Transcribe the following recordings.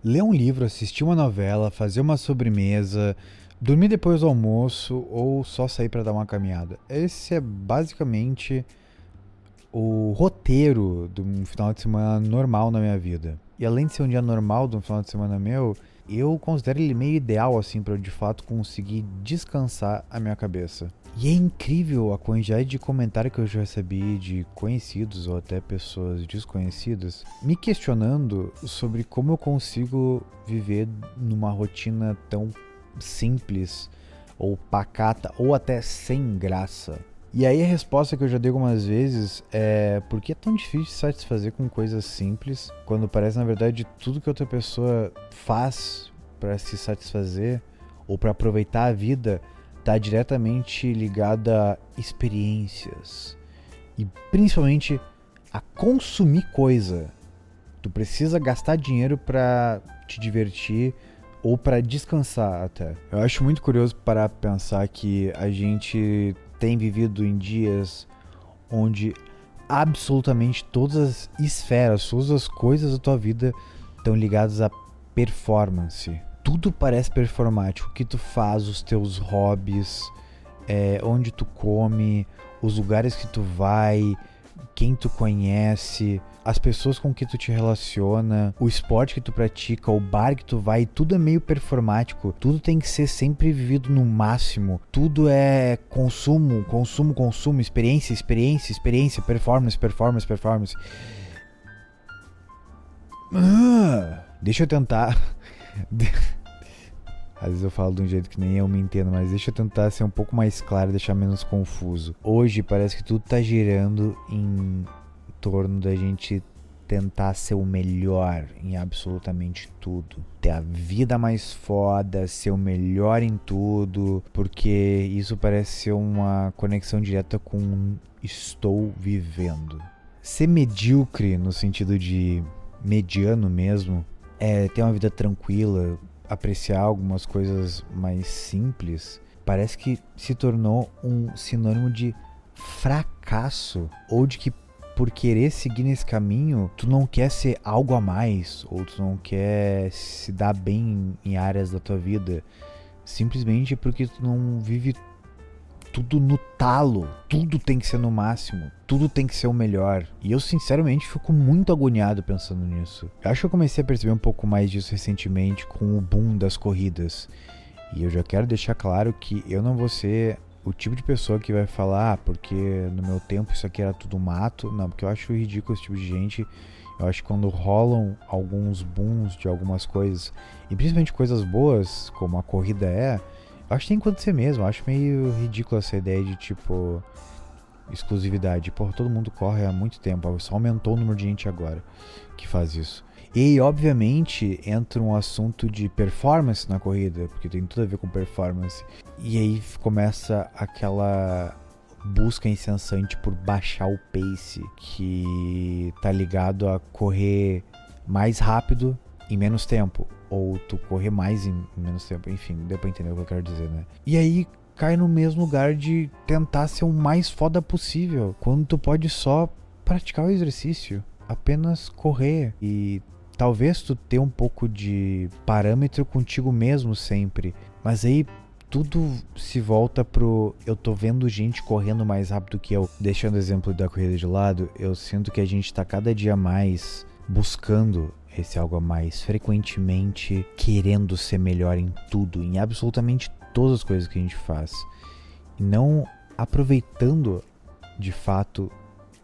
ler um livro, assistir uma novela, fazer uma sobremesa, dormir depois do almoço ou só sair para dar uma caminhada. Esse é basicamente o roteiro de um final de semana normal na minha vida. E além de ser um dia normal de um final de semana meu, eu considero ele meio ideal assim para eu de fato conseguir descansar a minha cabeça. E é incrível a quantidade de comentário que eu já recebi de conhecidos ou até pessoas desconhecidas me questionando sobre como eu consigo viver numa rotina tão simples ou pacata ou até sem graça. E aí a resposta que eu já dei algumas vezes é por que é tão difícil se satisfazer com coisas simples, quando parece na verdade tudo que outra pessoa faz para se satisfazer ou para aproveitar a vida está diretamente ligada a experiências e principalmente a consumir coisa. Tu precisa gastar dinheiro para te divertir ou para descansar até. Eu acho muito curioso para pensar que a gente tem vivido em dias onde absolutamente todas as esferas, todas as coisas da tua vida estão ligadas a performance. Tudo parece performático. O que tu faz, os teus hobbies, onde tu come, os lugares que tu vai, quem tu conhece, as pessoas com que tu te relaciona, o esporte que tu pratica, o bar que tu vai, tudo é meio performático. Tudo tem que ser sempre vivido no máximo. Tudo é consumo, consumo, consumo, experiência, experiência, experiência, performance, performance, performance. Deixa eu tentar. Às vezes eu falo de um jeito que nem eu me entendo, mas deixa eu tentar ser um pouco mais claro e deixar menos confuso. Hoje parece que tudo tá girando em torno da gente tentar ser o melhor em absolutamente tudo. Ter a vida mais foda, ser o melhor em tudo, porque isso parece ser uma conexão direta com estou vivendo. Ser medíocre no sentido de mediano mesmo, ter uma vida tranquila, apreciar algumas coisas mais simples, parece que se tornou um sinônimo de fracasso, ou de que por querer seguir nesse caminho, tu não quer ser algo a mais, ou tu não quer se dar bem em áreas da tua vida, simplesmente porque tu não vive tudo no talo, tudo tem que ser no máximo, tudo tem que ser o melhor. E eu sinceramente fico muito agoniado pensando nisso. Eu acho que eu comecei a perceber um pouco mais disso recentemente com o boom das corridas. E eu já quero deixar claro que eu não vou ser o tipo de pessoa que vai falar, porque no meu tempo isso aqui era tudo mato. Não, porque eu acho ridículo esse tipo de gente. Eu acho que quando rolam alguns booms de algumas coisas, e principalmente coisas boas, como a corrida eu acho que tem que acontecer mesmo. Eu acho meio ridículo essa ideia de, tipo, exclusividade. Porra, todo mundo corre há muito tempo. Só aumentou o número de gente agora que faz isso. E, obviamente, entra um assunto de performance na corrida, porque tem tudo a ver com performance. E aí começa aquela busca incessante por baixar o pace, que tá ligado a correr mais rápido em menos tempo, ou tu correr mais em menos tempo, enfim, deu pra entender o que eu quero dizer, né? E aí cai no mesmo lugar de tentar ser o mais foda possível, quando tu pode só praticar o exercício, apenas correr e talvez tu ter um pouco de parâmetro contigo mesmo sempre, mas aí tudo se volta pro eu tô vendo gente correndo mais rápido que eu. Deixando o exemplo da corrida de lado, eu sinto que a gente tá cada dia mais buscando esse algo a mais, frequentemente querendo ser melhor em tudo, em absolutamente todas as coisas que a gente faz, e não aproveitando de fato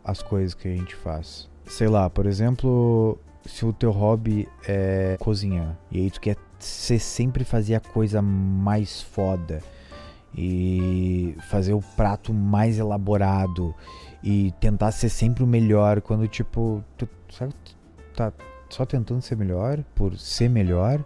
as coisas que a gente faz. Sei lá, por exemplo, se o teu hobby é cozinhar, e aí tu quer sempre fazer a coisa mais foda e fazer o prato mais elaborado e tentar ser sempre o melhor, quando tipo, tu sabe, tá só tentando ser melhor por ser melhor,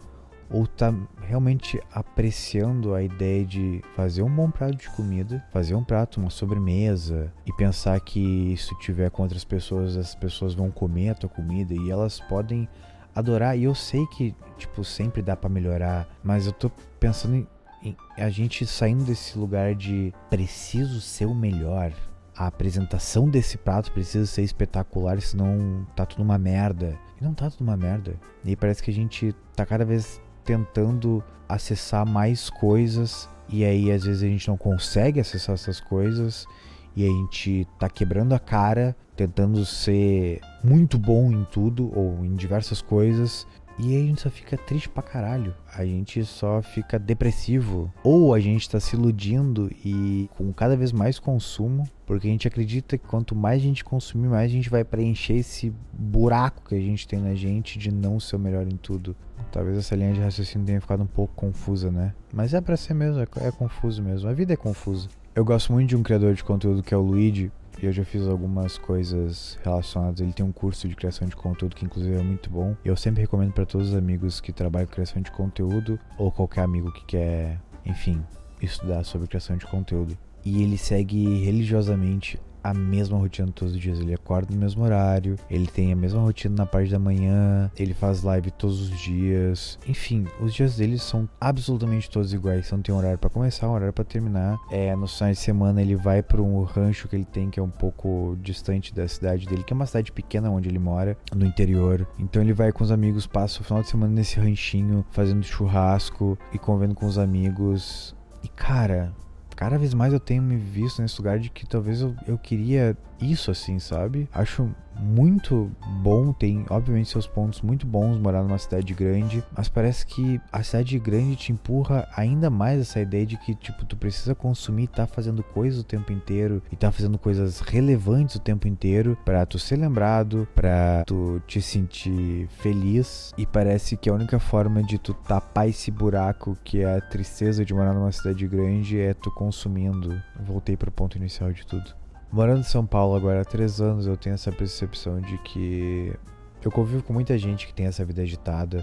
ou tá realmente apreciando a ideia de fazer um bom prato de comida, fazer um prato, uma sobremesa, e pensar que se tu tiver com outras pessoas, as pessoas vão comer a tua comida e elas podem adorar. E eu sei que, tipo, sempre dá pra melhorar, mas eu tô pensando em a gente saindo desse lugar de preciso ser o melhor. A apresentação desse prato precisa ser espetacular, senão tá tudo uma merda. E não tá tudo uma merda. E aí parece que a gente tá cada vez tentando acessar mais coisas, e aí às vezes a gente não consegue acessar essas coisas, e a gente tá quebrando a cara, tentando ser muito bom em tudo, ou em diversas coisas, e aí a gente só fica triste pra caralho. A gente só fica depressivo. Ou a gente tá se iludindo e com cada vez mais consumo, porque a gente acredita que quanto mais a gente consumir, mais a gente vai preencher esse buraco que a gente tem na gente de não ser o melhor em tudo. Talvez essa linha de raciocínio tenha ficado um pouco confusa, né? Mas é pra ser mesmo, é confuso mesmo. A vida é confusa. Eu gosto muito de um criador de conteúdo que é o Luigi, e eu já fiz algumas coisas relacionadas. Ele tem um curso de criação de conteúdo que inclusive é muito bom. Eu sempre recomendo para todos os amigos que trabalham com criação de conteúdo, ou qualquer amigo que quer, enfim, estudar sobre criação de conteúdo. E ele segue religiosamente a mesma rotina todos os dias. Ele acorda no mesmo horário, ele tem a mesma rotina na parte da manhã, ele faz live todos os dias. Enfim, os dias dele são absolutamente todos iguais. Não tem um horário pra começar, um horário pra terminar. Nos finais de semana ele vai pra um rancho que ele tem, que é um pouco distante da cidade dele, que é uma cidade pequena onde ele mora, no interior. Então ele vai com os amigos, passa o final de semana nesse ranchinho, fazendo churrasco e convivendo com os amigos. E cara, cada vez mais eu tenho me visto nesse lugar de que talvez eu queria isso, assim, sabe? Acho muito bom, tem obviamente seus pontos muito bons morar numa cidade grande, mas parece que a cidade grande te empurra ainda mais essa ideia de que, tipo, tu precisa consumir, tá fazendo coisas o tempo inteiro e tá fazendo coisas relevantes o tempo inteiro pra tu ser lembrado, pra tu te sentir feliz, e parece que a única forma de tu tapar esse buraco que é a tristeza de morar numa cidade grande é tu consumindo. Voltei pro ponto inicial de tudo. Morando em São Paulo agora há 3 anos, eu tenho essa percepção de que eu convivo com muita gente que tem essa vida agitada.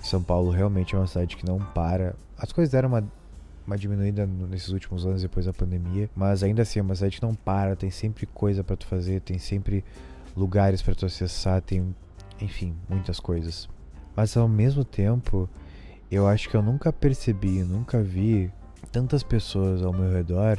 São Paulo realmente é uma cidade que não para. As coisas deram uma diminuída nesses últimos anos depois da pandemia, mas ainda assim é uma cidade que não para, tem sempre coisa pra tu fazer, tem sempre lugares pra tu acessar, tem, enfim, muitas coisas. Mas ao mesmo tempo, eu acho que eu nunca percebi, nunca vi tantas pessoas ao meu redor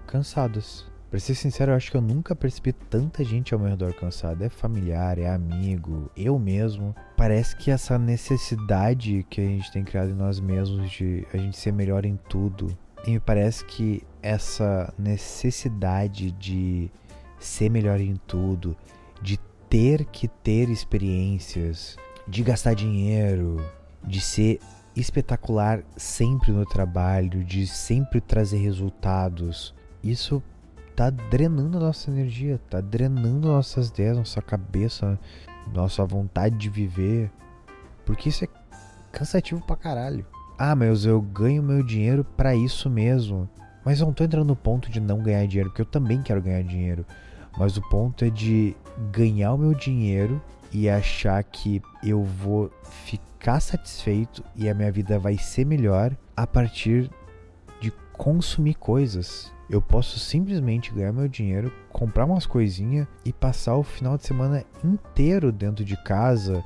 cansadas. Pra ser sincero, eu acho que eu nunca percebi tanta gente ao meu redor cansada. É familiar, é amigo, eu mesmo. Parece que essa necessidade que a gente tem criado em nós mesmos de a gente ser melhor em tudo. E me parece que essa necessidade de ser melhor em tudo, de ter que ter experiências, de gastar dinheiro, de ser espetacular sempre no trabalho, de sempre trazer resultados. Isso tá drenando a nossa energia, tá drenando nossas ideias, nossa cabeça, nossa vontade de viver. Porque isso é cansativo pra caralho. Ah, mas eu ganho meu dinheiro pra isso mesmo. Mas eu não tô entrando no ponto de não ganhar dinheiro, porque eu também quero ganhar dinheiro. Mas o ponto é de ganhar o meu dinheiro e achar que eu vou ficar satisfeito e a minha vida vai ser melhor a partir de consumir coisas. Eu posso simplesmente ganhar meu dinheiro, comprar umas coisinhas e passar o final de semana inteiro dentro de casa,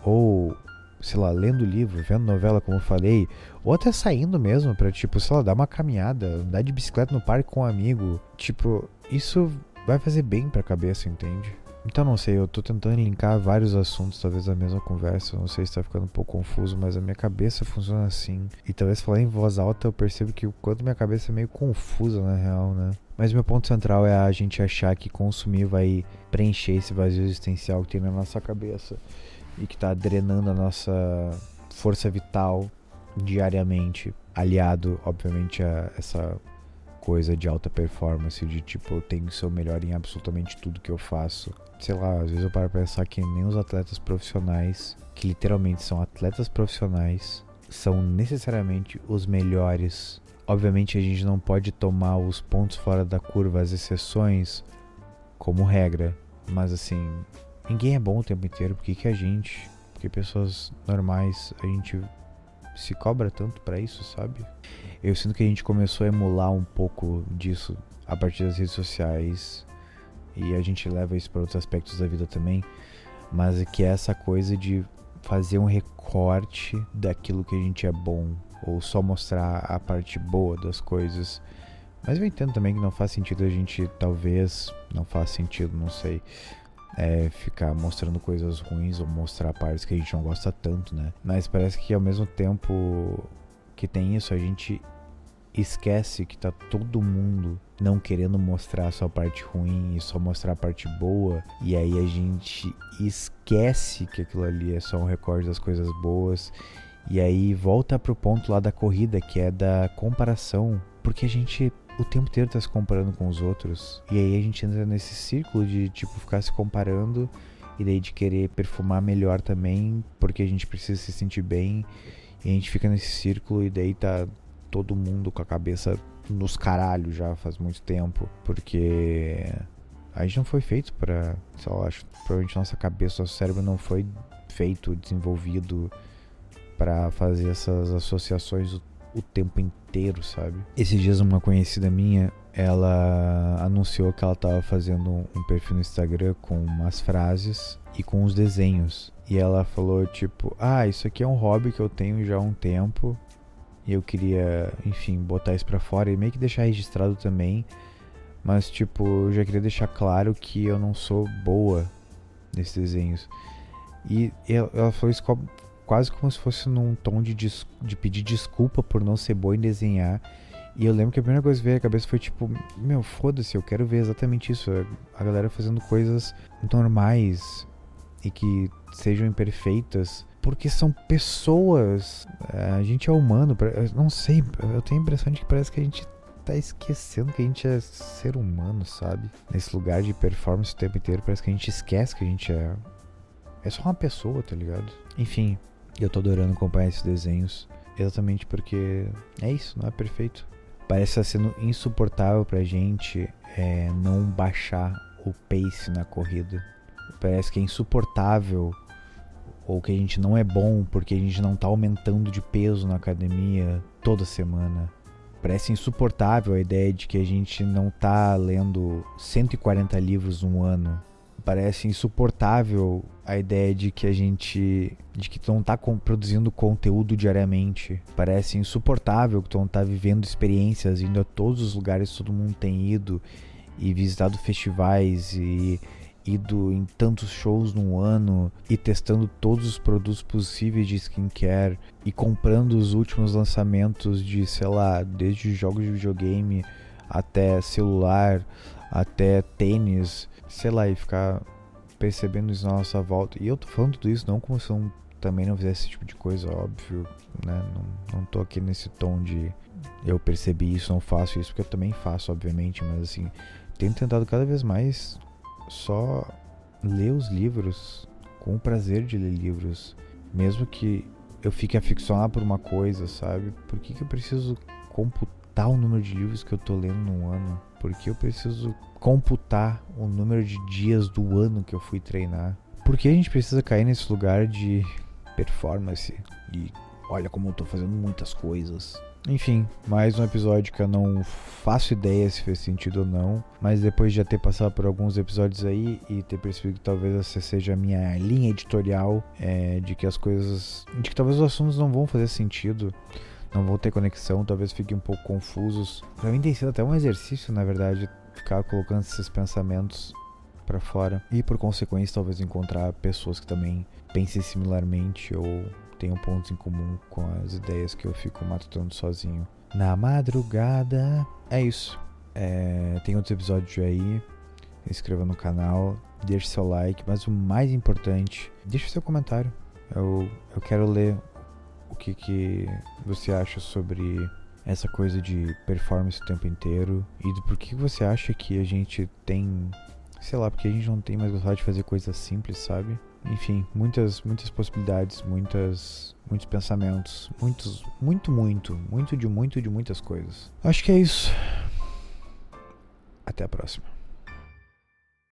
ou, sei lá, lendo livro, vendo novela, como eu falei, ou até saindo mesmo pra, tipo, sei lá, dar uma caminhada, andar de bicicleta no parque com um amigo. Tipo, isso vai fazer bem pra cabeça, entende? Então não sei, eu tô tentando linkar vários assuntos, talvez na mesma conversa, não sei se tá ficando um pouco confuso, mas a minha cabeça funciona assim. E talvez falar em voz alta eu percebo que o quanto minha cabeça é meio confusa na real, né? Mas meu ponto central é a gente achar que consumir vai preencher esse vazio existencial que tem na nossa cabeça e que tá drenando a nossa força vital diariamente, aliado, obviamente, a essa coisa de alta performance, de tipo, eu tenho que ser o melhor em absolutamente tudo que eu faço. Sei lá, às vezes eu paro pra pensar que nem os atletas profissionais, que literalmente são atletas profissionais, são necessariamente os melhores. Obviamente a gente não pode tomar os pontos fora da curva, as exceções, como regra. Mas assim, ninguém é bom o tempo inteiro. Por que a gente, porque pessoas normais, a gente se cobra tanto pra isso, sabe? Eu sinto que a gente começou a emular um pouco disso a partir das redes sociais, e a gente leva isso para outros aspectos da vida também, mas é que é essa coisa de fazer um recorte daquilo que a gente é bom, ou só mostrar a parte boa das coisas. Mas eu entendo também que não faz sentido a gente, talvez, não faz sentido, não sei, ficar mostrando coisas ruins ou mostrar partes que a gente não gosta tanto, né? Mas parece que ao mesmo tempo que tem isso, a gente esquece que tá todo mundo não querendo mostrar só a parte ruim e só mostrar a parte boa, e aí a gente esquece que aquilo ali é só um recorte das coisas boas, e aí volta pro ponto lá da corrida, que é da comparação, porque a gente o tempo inteiro tá se comparando com os outros, e aí a gente entra nesse círculo de tipo ficar se comparando, e daí de querer perfumar melhor também, porque a gente precisa se sentir bem, e a gente fica nesse círculo, e daí tá todo mundo com a cabeça nos caralhos já faz muito tempo, porque a gente não foi feito pra, sei lá, acho, provavelmente nossa cabeça, nosso cérebro não foi feito, desenvolvido pra fazer essas associações o tempo inteiro, sabe? Esses dias uma conhecida minha, ela anunciou que ela tava fazendo um perfil no Instagram com umas frases e com uns desenhos, e ela falou tipo, isso aqui é um hobby que eu tenho já há um tempo, e eu queria, enfim, botar isso pra fora e meio que deixar registrado também. Mas, tipo, eu já queria deixar claro que eu não sou boa nesses desenhos. E ela falou isso quase como se fosse num tom de pedir desculpa por não ser boa em desenhar. E eu lembro que a primeira coisa que veio à cabeça foi tipo, meu, foda-se, eu quero ver exatamente isso. A galera fazendo coisas normais e que sejam imperfeitas. Porque são pessoas, a gente é humano, eu não sei, eu tenho a impressão de que parece que a gente tá esquecendo que a gente é ser humano, sabe? Nesse lugar de performance o tempo inteiro, parece que a gente esquece que a gente é só uma pessoa, tá ligado? Enfim, eu tô adorando acompanhar esses desenhos, exatamente porque é isso, não é perfeito. Parece estar sendo insuportável pra gente não baixar o pace na corrida. Parece que é insuportável, ou que a gente não é bom porque a gente não tá aumentando de peso na academia toda semana. Parece insuportável a ideia de que a gente não tá lendo 140 livros num ano. Parece insuportável a ideia de que tu não tá produzindo conteúdo diariamente. Parece insuportável que tu não tá vivendo experiências, indo a todos os lugares que todo mundo tem ido, e visitado festivais, e ido em tantos shows no ano, e testando todos os produtos possíveis de skincare, e comprando os últimos lançamentos de, sei lá, desde jogos de videogame até celular, até tênis, sei lá, e ficar percebendo isso na nossa volta. E eu tô falando tudo isso não como se eu também não fizesse esse tipo de coisa, óbvio, né? Não tô aqui nesse tom de eu percebi isso, não faço isso, porque eu também faço, obviamente, mas assim, tenho tentado cada vez mais só ler os livros com o prazer de ler livros, mesmo que eu fique aficionado por uma coisa, sabe? Por que eu preciso computar o número de livros que eu tô lendo num ano? Por que eu preciso computar o número de dias do ano que eu fui treinar? Por que a gente precisa cair nesse lugar de performance e olha como eu tô fazendo muitas coisas? Enfim, mais um episódio que eu não faço ideia se fez sentido ou não, mas depois de já ter passado por alguns episódios aí e ter percebido que talvez essa seja a minha linha editorial, de que as coisas, de que talvez os assuntos não vão fazer sentido, não vão ter conexão, talvez fiquem um pouco confusos. Pra mim tem sido até um exercício, na verdade, ficar colocando esses pensamentos pra fora e por consequência talvez encontrar pessoas que também pensem similarmente ou tenham pontos em comum com as ideias que eu fico matutando sozinho na madrugada. É isso. Tem outros episódios aí. Se inscreva no canal, deixe seu like, mas o mais importante, deixe seu comentário. Eu quero ler o que você acha sobre essa coisa de performance o tempo inteiro e do porquê você acha que a gente tem, sei lá, porque a gente não tem mais vontade de fazer coisas simples, sabe? Enfim, muitas possibilidades, muitos pensamentos, muito de muitas coisas. Acho que é isso. Até a próxima.